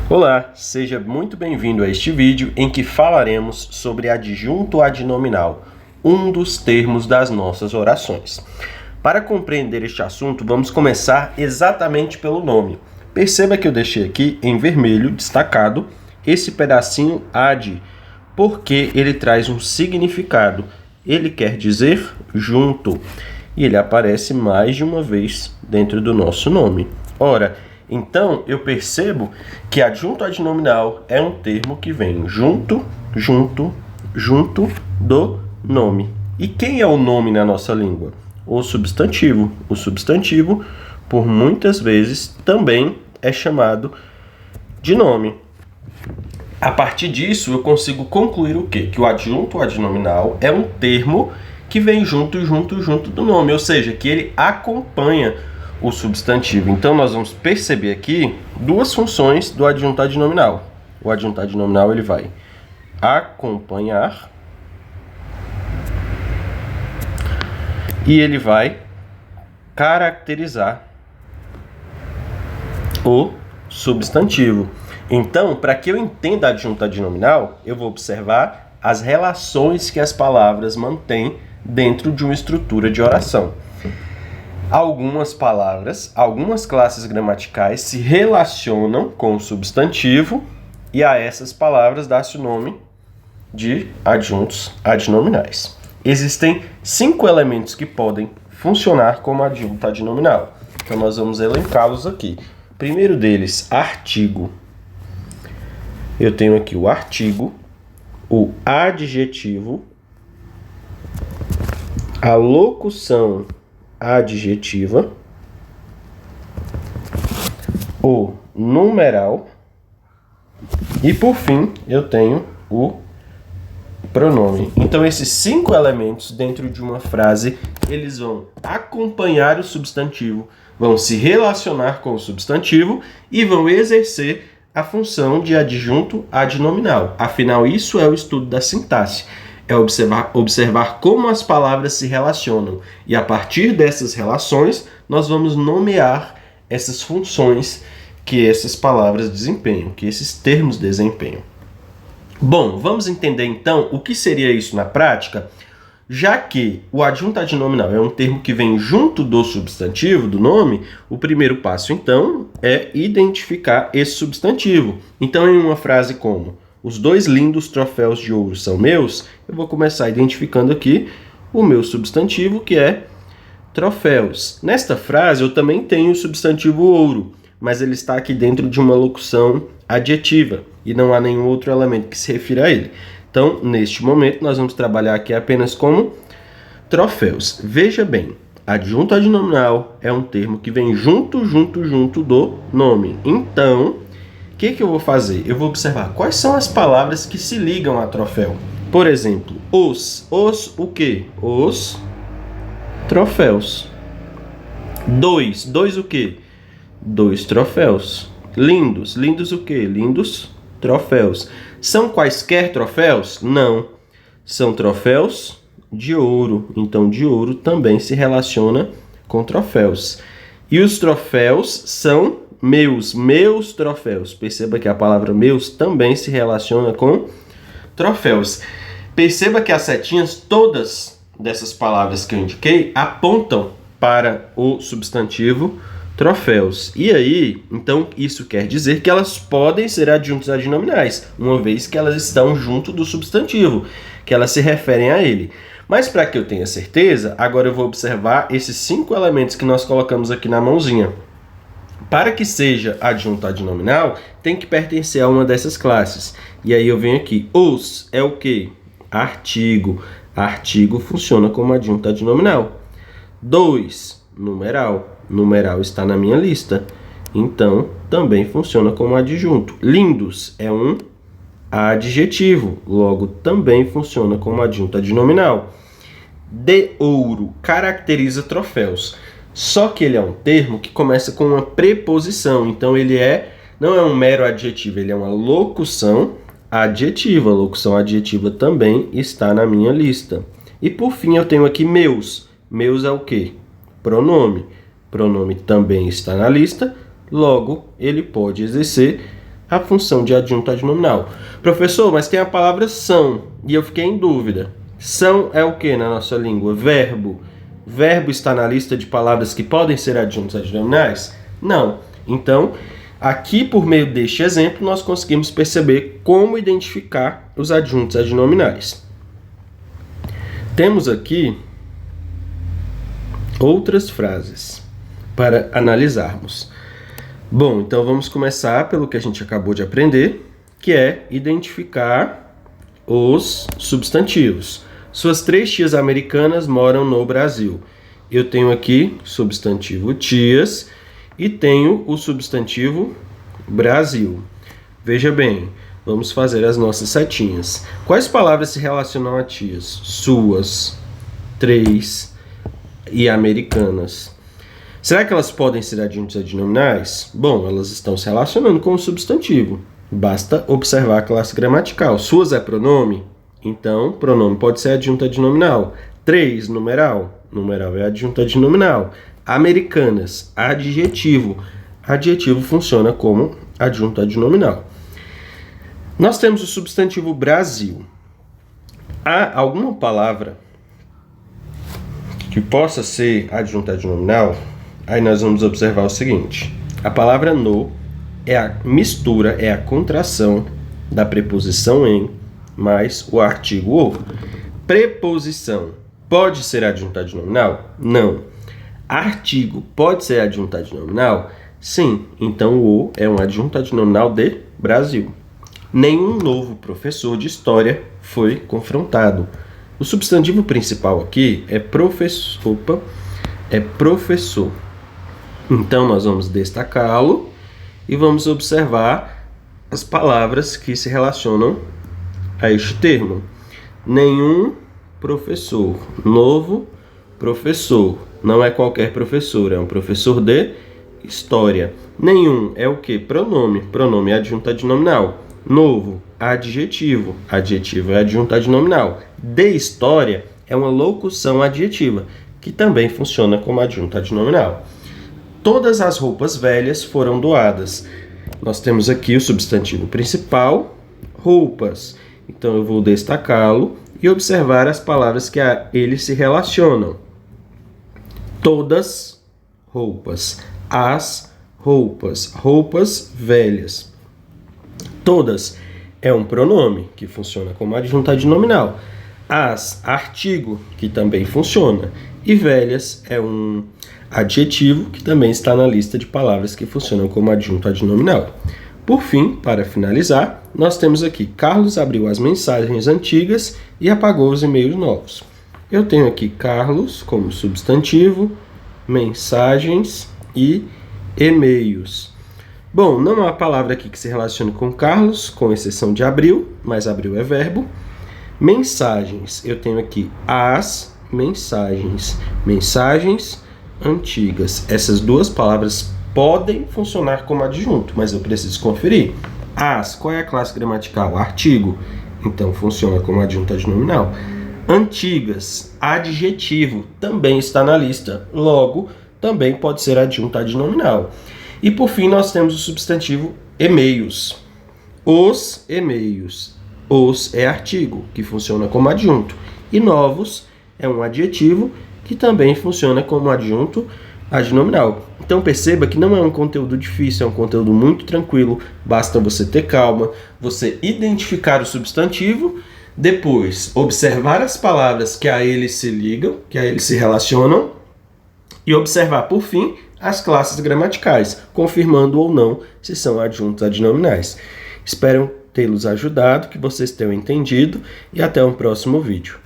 Olá, seja muito bem-vindo a este vídeo em que falaremos sobre adjunto adnominal, um dos termos das nossas orações. Para compreender este assunto, vamos começar exatamente pelo nome. Perceba que eu deixei aqui em vermelho, destacado, esse pedacinho ad, porque ele traz um significado. Ele quer dizer junto, e ele aparece mais de uma vez dentro do nosso nome. Ora, então, eu percebo que adjunto adnominal é um termo que vem junto do nome. E quem é o nome na nossa língua? O substantivo. O substantivo, por muitas vezes, também é chamado de nome. A partir disso, eu consigo concluir o quê? Que o adjunto adnominal é um termo que vem junto do nome, ou seja, que ele acompanha o substantivo. Então, nós vamos perceber aqui duas funções do adjunto adnominal. O adjunto adnominal ele vai acompanhar e ele vai caracterizar o substantivo. Então, para que eu entenda adjunto adnominal, eu vou observar as relações que as palavras mantêm dentro de uma estrutura de oração. Algumas palavras, algumas classes gramaticais se relacionam com o substantivo e a essas palavras dá-se o nome de adjuntos adnominais. Existem 5 elementos que podem funcionar como adjunto adnominal. Então, nós vamos elencá-los aqui. Primeiro deles, artigo. Eu tenho aqui o artigo, o adjetivo, a locução adjetiva, o numeral e, por fim, eu tenho o pronome. Então, esses 5 elementos dentro de uma frase, eles vão acompanhar o substantivo, vão se relacionar com o substantivo e vão exercer a função de adjunto adnominal. Afinal, isso é o estudo da sintaxe. É observar como as palavras se relacionam. E a partir dessas relações, nós vamos nomear essas funções que essas palavras desempenham, que esses termos desempenham. Bom, vamos entender então o que seria isso na prática? Já que o adjunto adnominal é um termo que vem junto do substantivo, do nome, o primeiro passo então é identificar esse substantivo. Então, em uma frase como "Os 2 lindos troféus de ouro são meus", eu vou começar identificando aqui o meu substantivo, que é troféus. Nesta frase, eu também tenho o substantivo ouro, mas ele está aqui dentro de uma locução adjetiva e não há nenhum outro elemento que se refira a ele. Então, neste momento, nós vamos trabalhar aqui apenas como troféus. Veja bem, adjunto adnominal é um termo que vem junto do nome. Então, o que eu vou fazer? Eu vou observar quais são as palavras que se ligam a troféu. Por exemplo, os o quê? Os troféus. 2 o quê? 2 troféus. Lindos o quê? Lindos troféus. São quaisquer troféus? Não. São troféus de ouro. Então, de ouro também se relaciona com troféus. E os troféus são meus troféus. Perceba que a palavra meus também se relaciona com troféus. Perceba que as setinhas, todas dessas palavras que eu indiquei, apontam para o substantivo troféus. E aí, então, isso quer dizer que elas podem ser adjuntos adnominais, uma vez que elas estão junto do substantivo, que elas se referem a ele. Mas para que eu tenha certeza, agora eu vou observar esses 5 elementos que nós colocamos aqui na mãozinha. Para que seja adjunto adnominal, tem que pertencer a uma dessas classes. E aí eu venho aqui. Os é o quê? Artigo. Artigo funciona como adjunto adnominal. 2, numeral. Numeral está na minha lista. Então, também funciona como adjunto. Lindos é um adjetivo. Logo, também funciona como adjunto adnominal. De ouro caracteriza troféus. Só que ele é um termo que começa com uma preposição. Então, ele não é um mero adjetivo, ele é uma locução adjetiva. A locução adjetiva também está na minha lista. E por fim, eu tenho aqui meus. Meus é o quê? Pronome. Pronome também está na lista, logo ele pode exercer a função de adjunto adnominal. Professor, mas tem a palavra são, e eu fiquei em dúvida. São é o que na nossa língua? Verbo. Verbo está na lista de palavras que podem ser adjuntos adnominais? Não. Então, aqui por meio deste exemplo, nós conseguimos perceber como identificar os adjuntos adnominais. Temos aqui outras frases para analisarmos. Bom, então vamos começar pelo que a gente acabou de aprender, que é identificar os substantivos. Suas 3 tias americanas moram no Brasil. Eu tenho aqui substantivo tias e tenho o substantivo Brasil. Veja bem, vamos fazer as nossas setinhas. Quais palavras se relacionam a tias? Suas, 3 e americanas. Será que elas podem ser adjuntos adnominais? Bom, elas estão se relacionando com o substantivo. Basta observar a classe gramatical. Suas é pronome? Então, pronome pode ser adjunto adnominal. 3, numeral. Numeral é adjunto adnominal. Americanas, adjetivo. Adjetivo funciona como adjunto adnominal. Nós temos o substantivo Brasil. Há alguma palavra que possa ser adjunto adnominal? Aí nós vamos observar o seguinte. A palavra no é a mistura, é a contração da preposição em mais o artigo o. Preposição pode ser adjunto adnominal? Não. Artigo pode ser adjunto adnominal? Sim. Então o é um adjunto adnominal de Brasil. Nenhum novo professor de história foi confrontado. O substantivo principal aqui é professor. Então, nós vamos destacá-lo e vamos observar as palavras que se relacionam a este termo. Nenhum professor. Novo professor. Não é qualquer professor, é um professor de história. Nenhum é o que? Pronome. Pronome é adjunto adnominal. Novo, adjetivo. Adjetivo é adjunto adnominal. De história é uma locução adjetiva, que também funciona como adjunto adnominal. Todas as roupas velhas foram doadas. Nós temos aqui o substantivo principal, roupas. Então eu vou destacá-lo e observar as palavras que a ele se relacionam. Todas roupas. As roupas. Roupas velhas. Todas é um pronome que funciona como adjunto adnominal. As, artigo, que também funciona. E velhas é um adjetivo que também está na lista de palavras que funcionam como adjunto adnominal. Por fim, para finalizar, nós temos aqui Carlos abriu as mensagens antigas e apagou os e-mails novos. Eu tenho aqui Carlos como substantivo, mensagens e e-mails. Bom, não há palavra aqui que se relacione com Carlos, com exceção de abril, mas abril é verbo. Mensagens, eu tenho aqui as mensagens, mensagens antigas. Essas duas palavras podem funcionar como adjunto, mas eu preciso conferir. As, qual é a classe gramatical? Artigo, então funciona como adjunto adnominal. Antigas, adjetivo, também está na lista, logo também pode ser adjunto adnominal. E por fim nós temos o substantivo e-mails. Os e-mails. Os é artigo, que funciona como adjunto. E novos é um adjetivo que também funciona como adjunto adnominal. Então perceba que não é um conteúdo difícil, é um conteúdo muito tranquilo. Basta você ter calma, você identificar o substantivo, depois observar as palavras que a ele se ligam, que a ele se relacionam, e observar, por fim, as classes gramaticais, confirmando ou não se são adjuntos adnominais. Espero tê-los ajudado, que vocês tenham entendido e até um próximo vídeo.